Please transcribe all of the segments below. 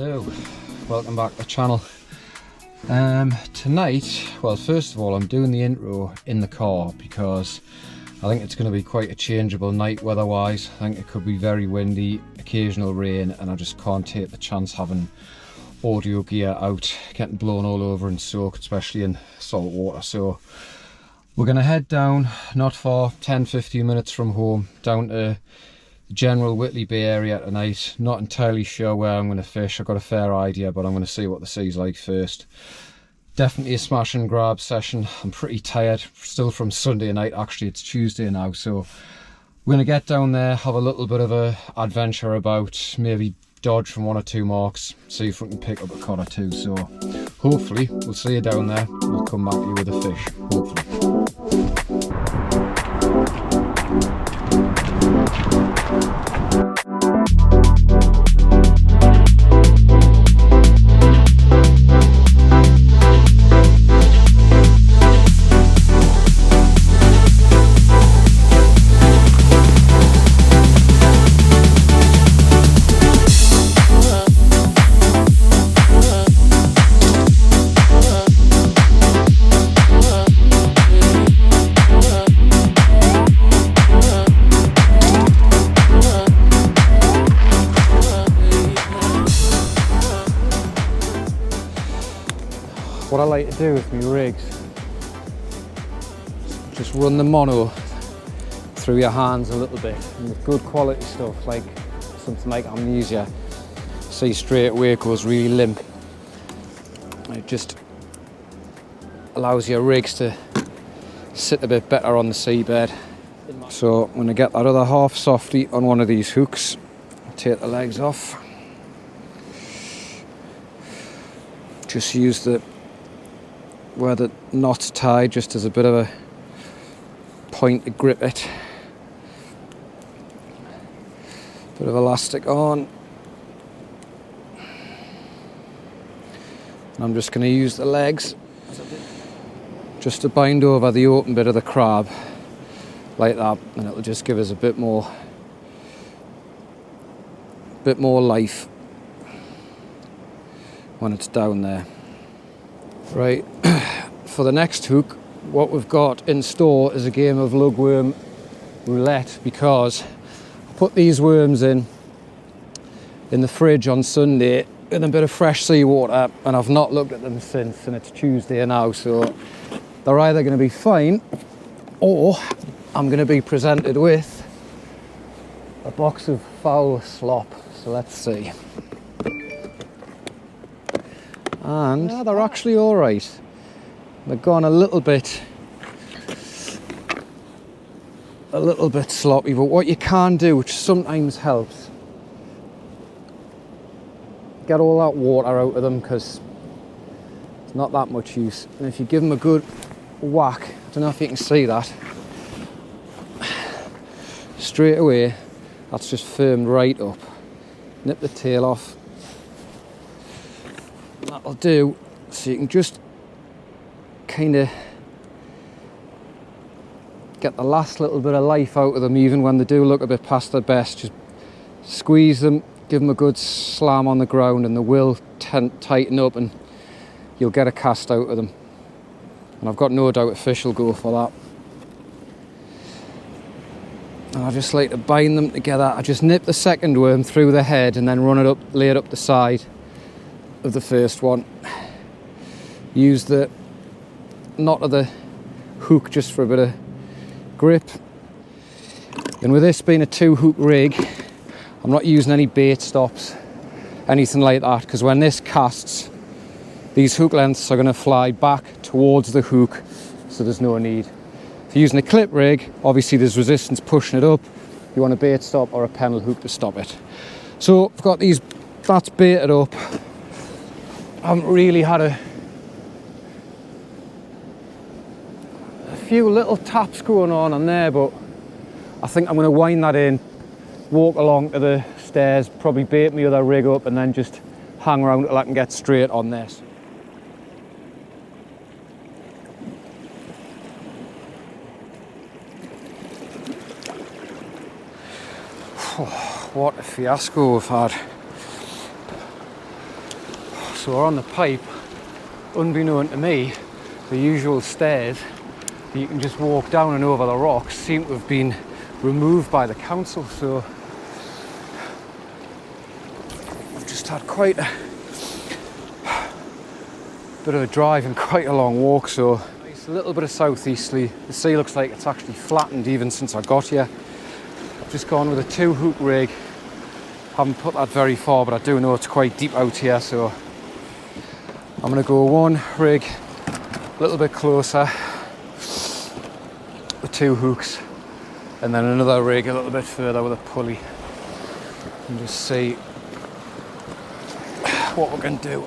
Hello, welcome back to the channel. Tonight, well, first of all, I'm doing the intro in the car because I think it's going to be quite a changeable night weather-wise. I think it could be very windy, occasional rain, and I just can't take the chance having audio gear out, getting blown all over and soaked, especially in salt water. So we're going to head down, not far, 10-15 minutes from home, down to the general Whitley Bay area tonight. Not entirely sure where I'm going to fish. I've got a fair idea, but I'm going to see what the sea's like first. Definitely a smash and grab session. I'm pretty tired, still from Sunday night. Actually, it's Tuesday now, so we're going to get down there, have a little bit of a adventure about, maybe dodge from 1 or 2 marks, see if we can pick up a cod or 2. So hopefully we'll see you down there. We'll come back to you with a fish, hopefully. What I like to do with my rigs, just run the mono through your hands a little bit, and with good quality stuff like something like Amnesia, see straight away it goes really limp. It just allows your rigs to sit a bit better on the seabed. So I'm going to get that other half softy on one of these hooks, take the legs off, just use the where the knot's tied just as a bit of a point to grip it. Bit of elastic on. And I'm just going to use the legs just to bind over the open bit of the crab like that, and it'll just give us a bit more life when it's down there. Right, for the next hook, what we've got in store is a game of lugworm roulette, because I put these worms in the fridge on Sunday in a bit of fresh seawater, and I've not looked at them since, and it's Tuesday now, so they're either going to be fine or I'm going to be presented with a box of foul slop. So let's see. And yeah, they're actually all right. They've gone a little bit sloppy, but what you can do, which sometimes helps, get all that water out of them, because it's not that much use. And if you give them a good whack, I don't know if you can see that, straight away that's just firmed right up. Nip the tail off. That'll do, so you can just kind of get the last little bit of life out of them, even when they do look a bit past their best. Just squeeze them, give them a good slam on the ground, and they will tighten up and you'll get a cast out of them. And I've got no doubt a fish will go for that. And I just like to bind them together. I just nip the second worm through the head and then run it up, lay it up the side of the first one. Use the knot of the hook just for a bit of grip. And with this being a 2-hook rig, I'm not using any bait stops, anything like that, because when this casts, these hook lengths are going to fly back towards the hook, so there's no need. If you're using a clip rig, obviously there's resistance pushing it up. You want a bait stop or a pennel hook to stop it. So I've got these, that's baited up. I haven't really had a few little taps going on there, but I think I'm going to wind that in, walk along to the stairs, probably bait my other rig up, and then just hang around till I can get straight on this. What a fiasco we've had. So we're on the pipe. Unbeknown to me, the usual stairs that you can just walk down and over the rocks seem to have been removed by the council. So I've just had quite a bit of a drive and quite a long walk. So it's a little bit of southeasterly. The sea looks like it's actually flattened even since I got here. I've just gone with a 2-hook rig. Haven't put that very far, but I do know it's quite deep out here, so I'm going to go one rig a little bit closer with 2 hooks, and then another rig a little bit further with a pulley, and just see what we can do.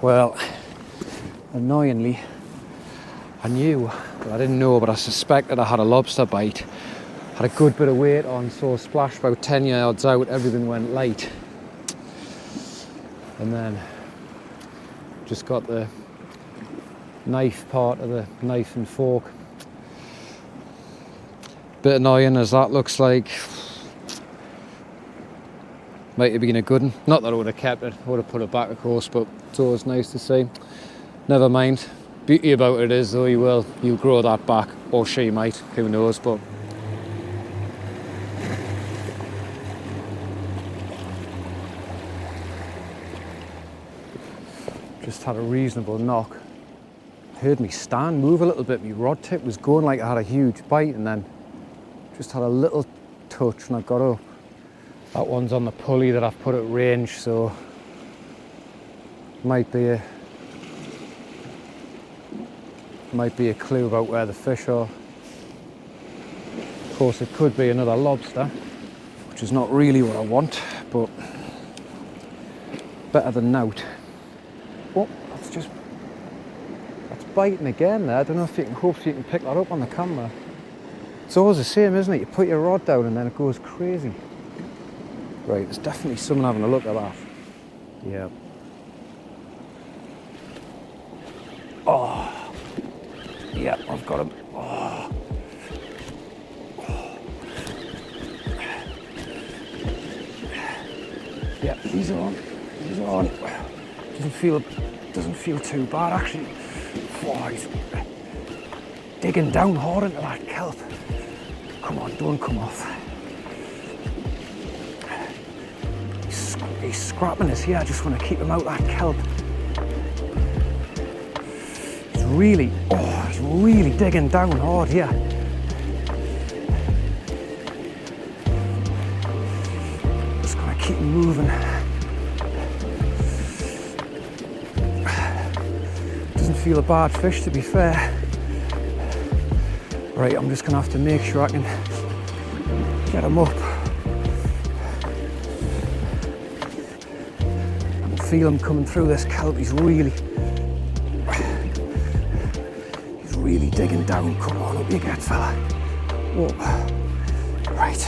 Well, annoyingly, I knew, but I didn't know, but I suspected I had a lobster bite. Had a good bit of weight on, so splashed about 10 yards out, everything went light. And then just got the knife part of the knife and fork. Bit annoying as that looks like. Might have been a good one. Not that I would have kept it, I would have put it back of course, but it's always nice to see. Never mind. Beauty about it is though, you'll grow that back, or she might, who knows, but just had a reasonable knock. Heard me stand move a little bit, my rod tip was going like I had a huge bite, and then just had a little touch and I got up. That one's on the pulley that I've put at range, so might be a clue about where the fish are. Of course, it could be another lobster, which is not really what I want, but better than nout. Oh, that's biting again there. I don't know if you can, hopefully you can pick that up on the camera. It's always the same, isn't it? You put your rod down and then it goes crazy. Right, there's definitely someone having a look at that. Yeah. Oh. Yeah, I've got him. Oh. Yeah, he's on. He's on. Doesn't feel too bad actually. Oh, he's digging down hard into that kelp. Come on, don't come off. He's scrapping us here. I just want to keep him out that kelp. He's really digging down hard here. Just gonna keep him moving. Doesn't feel a bad fish, to be fair. Right, I'm just gonna have to make sure I can get him up. Feel him coming through this kelp. He's really digging down. Come on, up you get, fella. Whoa. Right.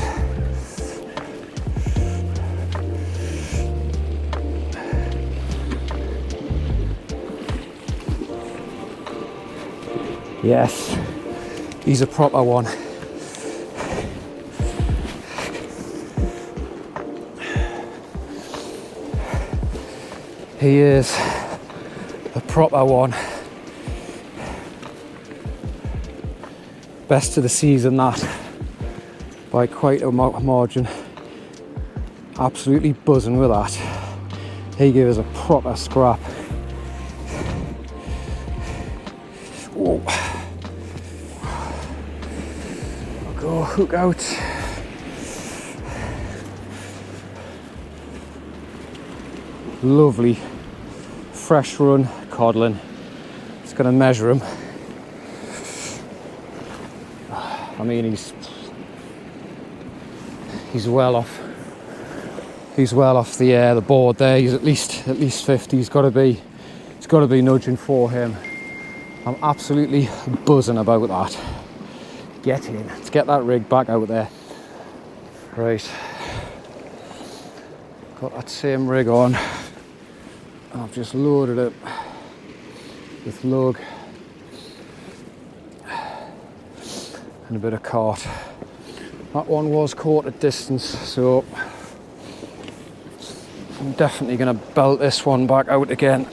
Yes, he's a proper one. He is a proper one. Best of the season, that, by quite a margin. Absolutely buzzing with that. He gave us a proper scrap. Whoa. I'll go hook out. Lovely fresh run codling. Just gonna measure him. I mean, he's well off. He's well off the board there. He's at least 50. He's got to be nudging for him. I'm absolutely buzzing about that. Get in. Let's get that rig back out there. Right, got that same rig on. I've just loaded it with lug and a bit of cart. That one was caught at distance, so I'm definitely going to belt this one back out again.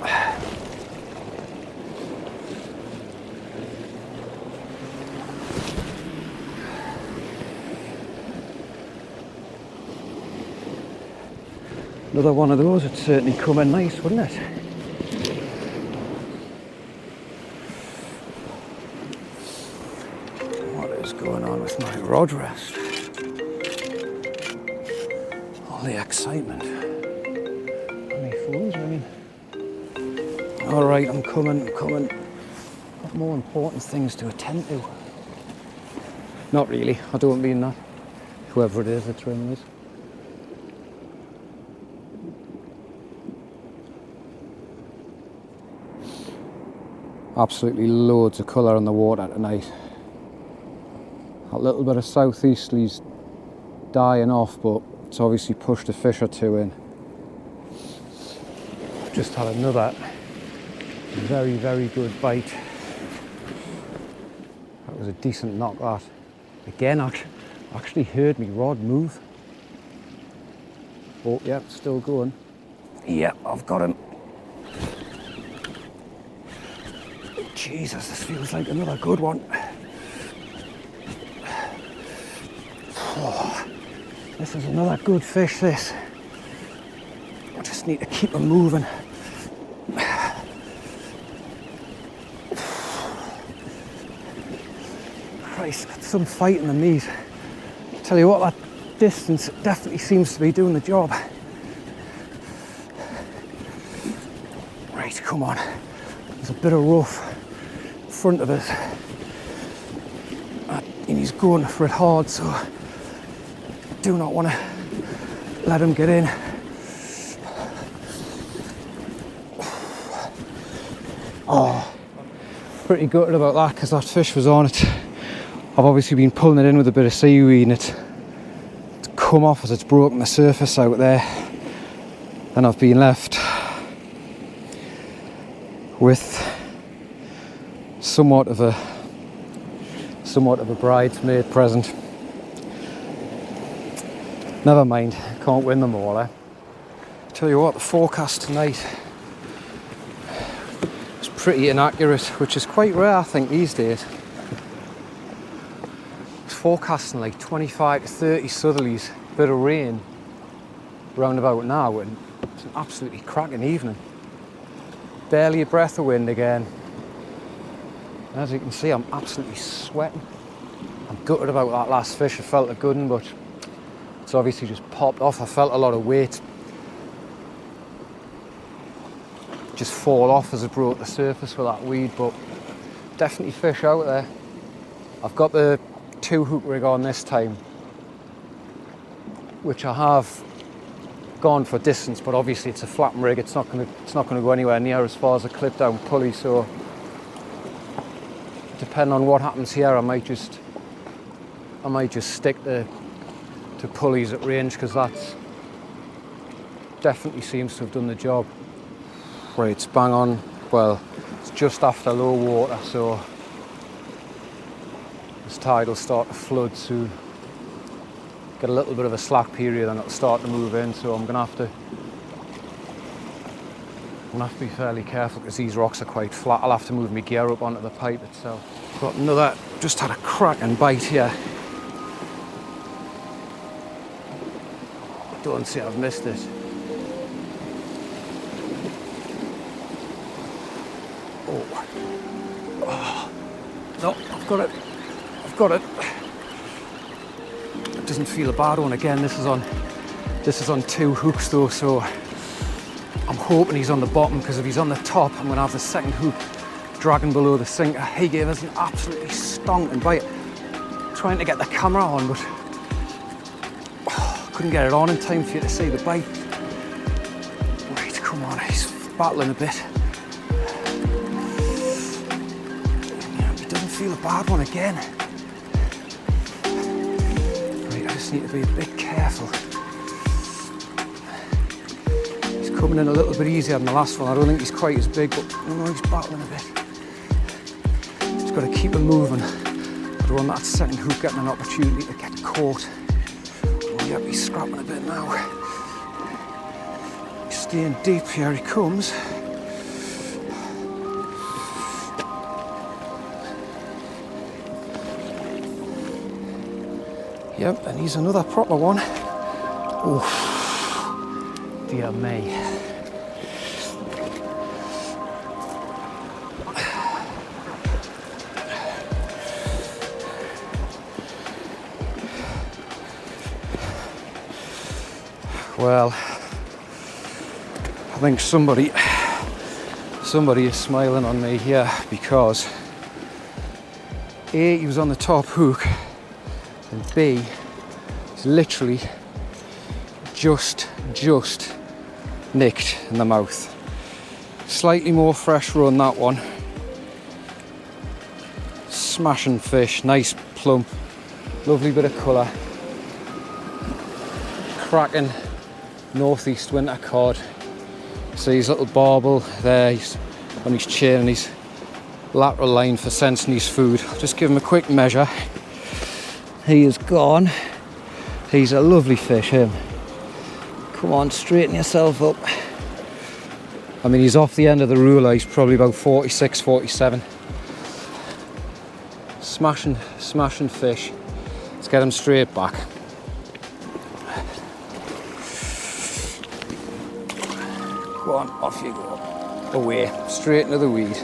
Another one of those would certainly come in nice, wouldn't it? What is going on with my rod rest? All the excitement. How many phones ringing? Alright, I'm coming. Got more important things to attend to. Not really, I don't mean that. Whoever it is that's ringing us. Absolutely loads of colour in the water tonight. A little bit of southeasterly's dying off, but it's obviously pushed a fish or two in. Just had another very, very good bite. That was a decent knock, that. Again, I actually heard me rod move. Oh, yeah, still going. Yeah, I've got him. Jesus, this feels like another good one. Oh, this is another good fish, this. I just need to keep him moving. Christ, got some fight in the meat. Tell you what, that distance definitely seems to be doing the job. Right, come on. There's a bit of rough front of us, and he's going for it hard, so I do not want to let him get in. Oh, pretty gutted about that because that fish was on it. I've obviously been pulling it in with a bit of seaweed and it's come off as it's broken the surface out there, and I've been left with somewhat of a bridesmaid present. Never mind, can't win them all, eh? Tell you what, the forecast tonight is pretty inaccurate, which is quite rare, I think, these days. It's forecasting like 25 to 30 southerlies, bit of rain round about now, and it's an absolutely cracking evening. Barely a breath of wind again. As you can see, I'm absolutely sweating. I'm gutted about that last fish. I felt a good one, but it's obviously just popped off. I felt a lot of weight just fall off as it broke the surface with that weed, but definitely fish out there. I've got the 2-hook rig on this time, which I have gone for distance, but obviously it's a flapping rig. It's not going to go anywhere near as far as a clip down pulley, so depending on what happens here, I might just stick to pulleys at range, because that's definitely seems to have done the job. Right, it's bang on. Well, it's just after low water, so this tide will start to flood soon. Get a little bit of a slack period and it'll start to move in, so I'm gonna have to be fairly careful because these rocks are quite flat. I'll have to move my gear up onto the pipe itself. Got another, just had a cracking bite here. Don't see I've missed it. Oh. No, I've got it. It doesn't feel a bad one. Again, this is on 2 hooks though, so I'm hoping he's on the bottom, because if he's on the top, I'm gonna have the second hook dragging below the sinker. He gave us an absolutely stonking bite. Trying to get the camera on, but couldn't get it on in time for you to see the bite. Right, come on, he's battling a bit. Yeah, it doesn't feel a bad one again. Right, I just just need to be a bit careful. He's coming in a little bit easier than the last one. I don't think he's quite as big, but he's battling a bit. Just got to keep him moving. I don't want that second hook getting an opportunity to get caught. Oh yeah, he's scrapping a bit now. He's staying deep, here he comes. Yep, and he's another proper one. Oh, dear me. Well, I think somebody is smiling on me here, because A, he was on the top hook, and B, it's literally just nicked in the mouth. Slightly more fresh run, that one. Smashing fish, nice plump, lovely bit of colour. Cracking northeast winter cod. See his little barbel there, he's on his chin and his lateral line for sensing his food. I'll just give him a quick measure. He is gone. He's a lovely fish, him. Come on, straighten yourself up. I mean, he's off the end of the ruler. He's probably about 46, 47. Smashing fish. Let's get him straight back. Go on, off you go. Away, straight into the weed.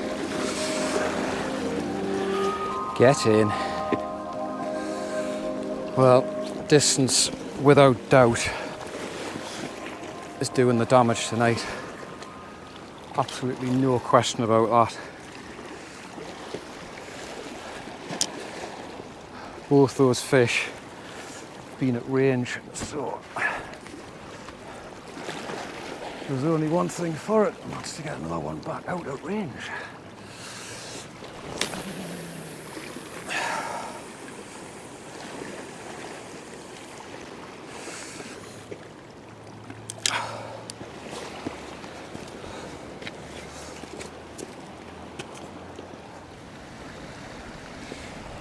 Get in. Well, distance, without doubt, is doing the damage tonight. Absolutely no question about that. Both those fish have been at range, so there's only one thing for it, and that's to get another one back out at range.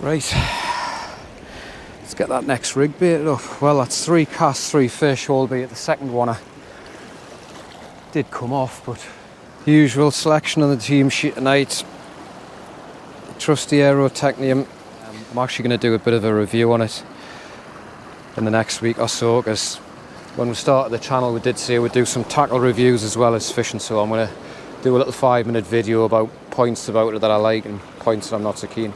Right, let's get that next rig baited up. Well, that's 3 casts, 3 fish, albeit the second one did come off, but usual selection on the team sheet tonight. Trusty Aerotechnium. I'm actually going to do a bit of a review on it in the next week or so, because when we started the channel we did say we'd do some tackle reviews as well as fishing, so I'm going to do a little 5-minute video about points about it that I like and points that I'm not so keen.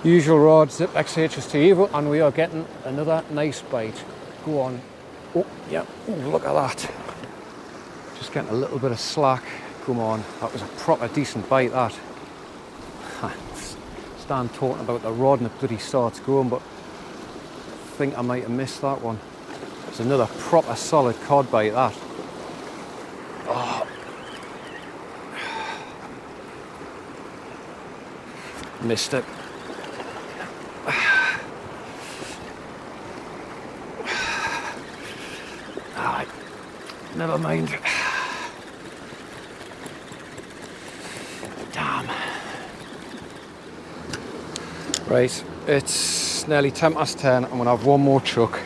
Usual rod, Ziplex HST Evo, and we are getting another nice bite. Go on. Oh, yeah, oh, look at that. Just getting a little bit of slack. Come on, that was a proper decent bite, that. Stand talking about the rod and it bloody starts going, but I think I might have missed that one. It's another proper solid cod bite, that. Oh. Missed it. Never mind. Damn. Right, it's nearly 10:10. I'm going to have one more chuck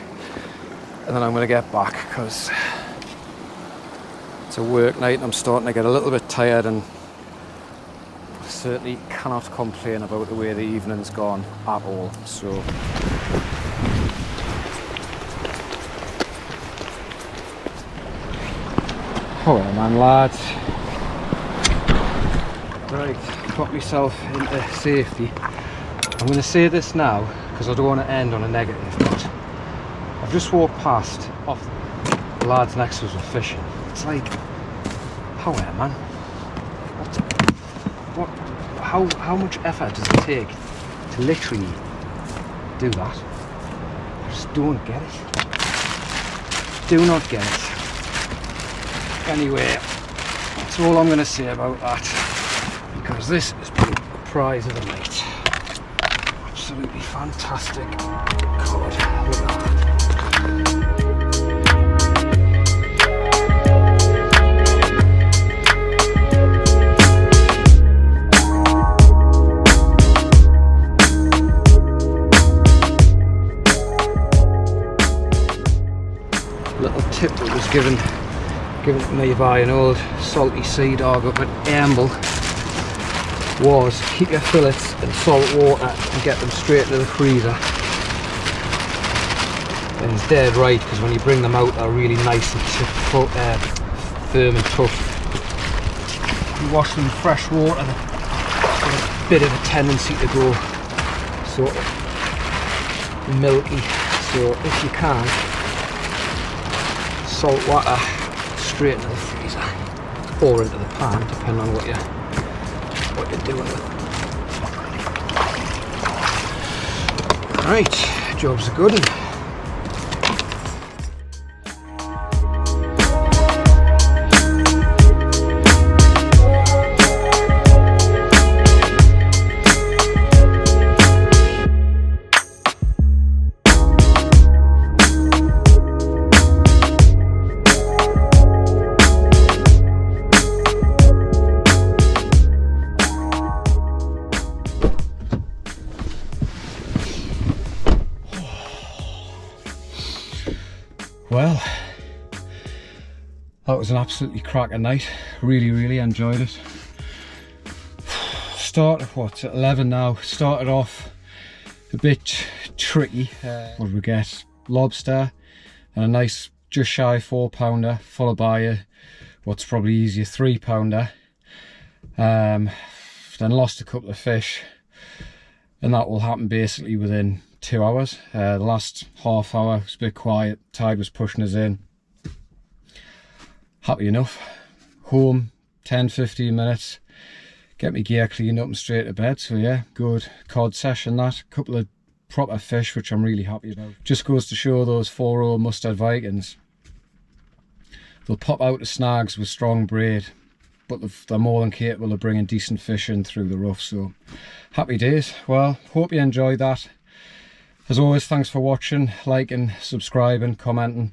and then I'm going to get back, because it's a work night and I'm starting to get a little bit tired, and I certainly cannot complain about the way the evening's gone at all. So oh well, man, lads. Right, got myself into safety. I'm going to say this now because I don't want to end on a negative, but I've just walked past off the lads next to us were fishing. It's like, how are, man? How much effort does it take to literally do that? I just don't get it. Do not get it. Anyway, that's all I'm going to say about that, because this has been the prize of the night. Absolutely fantastic cod. Look at that. given to me by an old salty sea dog up at Amble was keep your fillets in salt water and get them straight into the freezer. And he's dead right, because when you bring them out they're really nice and firm and tough. If you wash them in fresh water, they've got a bit of a tendency to go sort of milky. So if you can, salt water straight into the freezer or into the pan, depending on what you're doing with it. Right, job's a good one. Well, that was an absolutely cracking night. Really enjoyed it. Started, what's at 11 now, started off a bit tricky. What did we get? Lobster and a nice just shy 4-pounder, followed by what's probably easier 3-pounder. Then lost a couple of fish, and that will happen basically within 2 hours. The last half hour was a bit quiet, tide was pushing us in. Happy enough. Home, 10-15 minutes, get my gear cleaned up and straight to bed. So yeah, good cod session that. A couple of proper fish, which I'm really happy about. Just goes to show those 4-row mustard Vikings, they'll pop out of snags with strong braid, but they're more than capable of bringing decent fish in through the rough. So happy days. Well, hope you enjoyed that. As always, thanks for watching, liking, subscribing, commenting.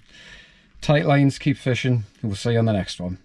Tight lines, keep fishing, and we'll see you on the next one.